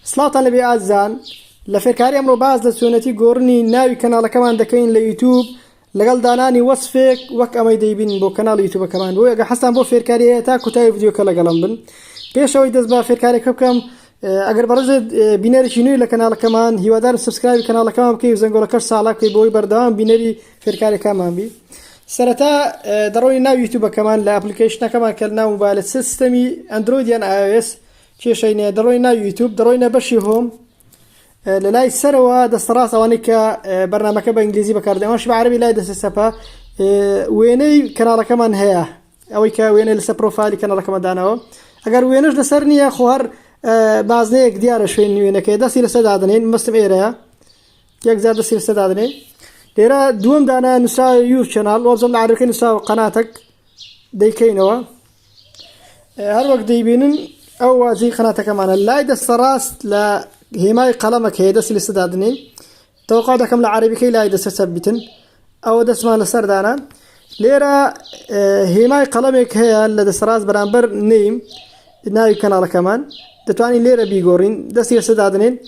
سلاطان لبي عزان لفكاري أمرو باز لسونتي قورني ناوي كنال كمان دكين ليوتيوب لقال داناني وصفك وك أما يديبين بو كنال يوتيوب كمان بو حسن بو فكاري تا كتاي فيديو كلا قلم بيش أوي دزبا فكاري كم اگر برزد بینری شنوی لکنال کمان هیوادار سبسکرایب کنال کمان بکی زنگولا کش سالا کی بوی بردام بینری فرکاری کمان بی سرتا دروی ناو یوتیوب کمان ل اپلیکیشن کمان کلنا موبایل سیستمی اندروید یا آی او اس چه شینه دروی ناو یوتیوب دروی نبشی هم للاي سروا دستراس اوانيك برنامج بانجليزي بكاردي مش بعربي لا دس سبا ويني كنال كمان هيا اويك ويني لسه بروفايل كنال كمان دانو اگر وينش لسرني يا خوهر بازنيك ديار شوين وينك داسي لسدادنين مستم ايريا ياك زاد داسي لسدادنين ديرا دوم دانا نسا يوتيوب شانل وزم عارفين نسا قناتك ديكينوا هر وقت ديبينن او زي قناتك كمان لا دستراس لا هيماي قلمك هي داسي لسدادنين توقعتك كم العربي كي لا دس ثبتن او دس ما لسردانا ليرا هيماي قلمك هي اللي دستراس برامبر نيم ناوي كنال كمان دتواني ليرة بيجورين دسير سدادنين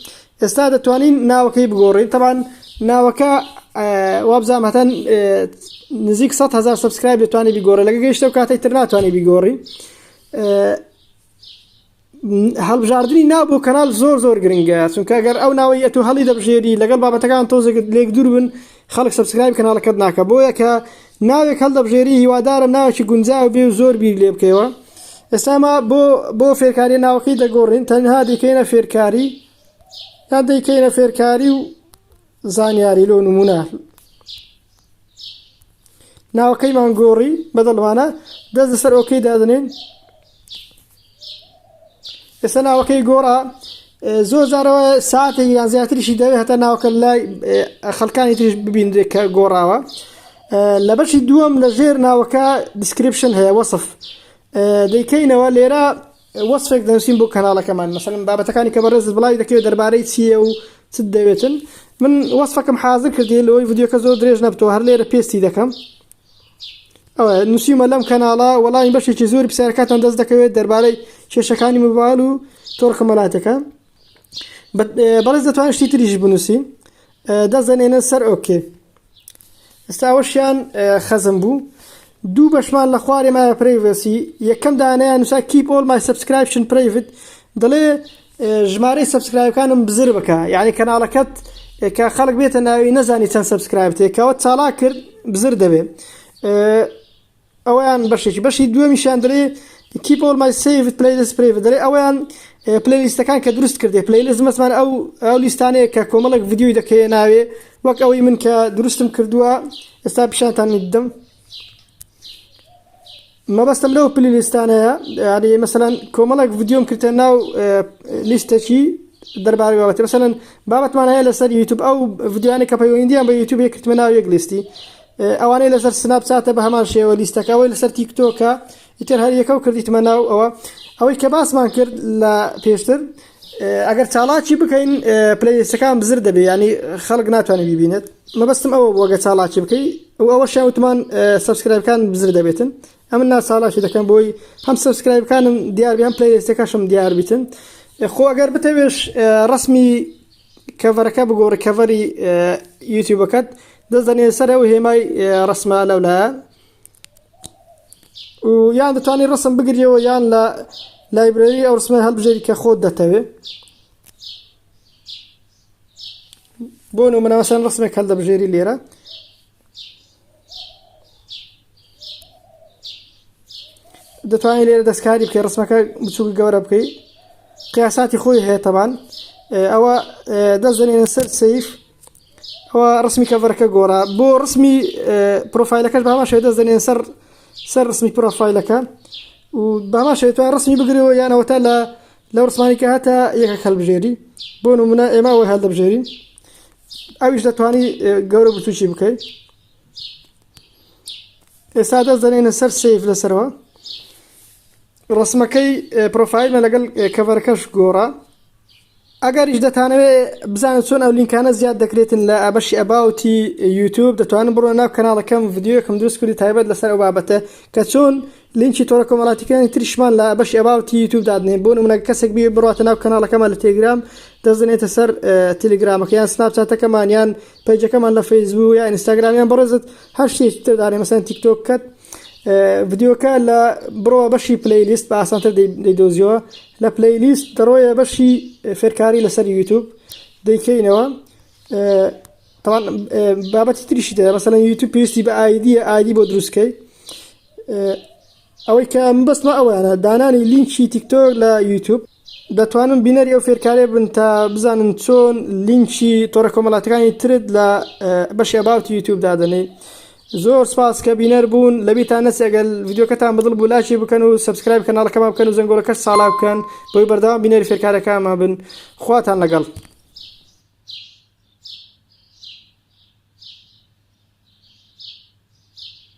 استاد دتواني ناوكي بيجورين طبعا ناوكا وابزا مثلا نزيك 100,000 سبسكرايب دتواني بيجوري لقى جيش توكاتي ترنا تواني بيجوري هل بجاردني نابو كنال زور جرينجا سونكا غير او ناويتو هلي دبجيري لقى بابا تكان توزق ليك دوربن خلق سبسكرايب كنال كدناكا بويا كا ناوي هل دبجيري هو دار ناوشي غنزاو بيو زور بيليب كيوا اسما بو فيركاري ناوكي دغورين تنها دي كاينه فيركاري هادي كاينه فيركاري زانياري لو نمونه ناوكي مانغوري بدل مانا دز سر اوكي دادنين اسنا اوكي غورا زو زارو ساعه يعني زياتري شي داوي حتى ناوكلا خلكاني تريش ببين ديك غوراوا لبشي دوم لغير ناوكا ديسكريبشن هي وصف ديكينا وليرا وصفك دنسين بو كنالا كمان مثلا بابا تكاني كبرز بلاي دكيو درباري سيو سدويتن من وصفك محاضر كردي لو فيديو كزو دريج نبتو هر ليرا بيستي دكم او نسيم لم كنالا والله باش يجزور بسركات اندز دكيو درباري شاشكاني موبايلو تورك ملاتك بلز دتوان شتي تريج بنسي دزنين سر اوكي استاوشان خزنبو دو بشمال لخواري ما برايفسي يكم دانا نسا keep all my subscription private دلي جماري سبسكرايب كانوا بزربكا يعني كنالكت كخلق بيت انه ينزاني تن سبسكرايب تي كوت سالاكر بزر دبي اوان بشي دو مشان دلي keep all my saved playlist private دلي اوان playlist كان كدرست كردي playlist مثلا او ليستاني ككوملك فيديو دكي ناوي وك اوي من كدرستم كردوا استابشان تاني الدم ما بس تملو بلاي ليست انا يعني مثلا كوملك فيديو كرتناو ليست شي درباري بابا مثلا بابا معنا لسر يوتيوب او فيديو انا كبايو انديا بيوتيوب كرتمناو يجلستي او انا لسر سناب شات بهمان شي وليستك او لسر تيك توك يتر هل يكو كرديت مناو او كباس ما كرد لا بيشتر اگر تالاچی بکین پلی لیست کام بزر دبی یعنی خلق ناتوانی ببیند ما بستم او وقت تالاچی بکی و اول شيء وتمان سبسكرايب كان بزر دبیتن امنا تالاچی دکن بوی هم سبسكرايب كان دیار بیام پلی لیست کاشم دیار بیتن خو اگر بتویش رسمی کاور کابو ریکاوری یوتیوب کات دزنی سره و هیمای رسمه لولا و یان دتوانی رسم بگیری و یان لا لايبراري او رسمه هالبجري كخود داتوي بونو من مثلا رسمك هذا بجري ليره دتواني ليره دسكاري بكي رسمك بتسوق جوره بكي قياساتي خوي هي طبعا او دزني نسر سيف هو رسمي كفرك جورا بو رسمي بروفايلك بها شي دزني نسر سر رسمي بروفايلك وبما شيء رسمي بقريو يعني وتلا لو رسماني كهتا يك البجيري بونو منا ما هو هذا البجيري اويش دتواني غورو بتوشي بكاي اساده زنين سر سيف لسروا رسمكي بروفايل ما لقل كفركش غورا اگر اجدتانه بزان سون او لينك انا زياد دكريتن لا ابشي اباوتي يوتيوب دتوان برو انا قناه كم فيديو كم درس كل تايبد لسر بابته كتون لینکی تۆڕە کۆمەڵاتیەکانی تریشمان لە بەشی ئەباوتی یوتیوب دادنێ بۆ نمونە کەسێک بێ بڕاتە ناو کەناڵەکەمان لە تێلگرام دەزنێتە سەر تەلگرامەکە یان سناپچاتەکەمان یان پەیجەکەمان لە فەیسبوک یان ئینستاگرام یان بەڕێزت هەر شتێکی تر دارێ مەسەن تیکتۆکەت ڤیدیۆکە لە بڕۆوە بەشی پلەیلیست بە ئاسانتر دەیدۆزیەوە لە پلەیلیست دەڕۆیە بەشی فێرکاری لەسەر یوتیوب دەیکەینەوە طبعا بابەتی تریشی دەیە مەسەلەن یوتیوب پێویستی بە ئایدی بۆ دروستکەی ئەوەی کە بەستمە ئەوەیانە دانانی لینکی تیکتۆک لە یوتیوب دەتوانن بینەری ئەو فێرکارێ بن تا بزانن چۆن لینکی تۆڕە کۆمەڵاتەکانی ترت لە بەشی ئەباوتی یوتیوب دادنێ زۆر سپاس کە بینەر بوون لەبیتان نەچێت ئەگەر ڤیدیۆکەتان بەدڵ بوو لایکی بکەن و سەبسکرایب کەناڵەکەمان بکەن و زەنگۆڵەکەش ساڵا بکەن بۆی بەردەوام بینەری فێرکارەکانمان بن خواتان لەگەڵ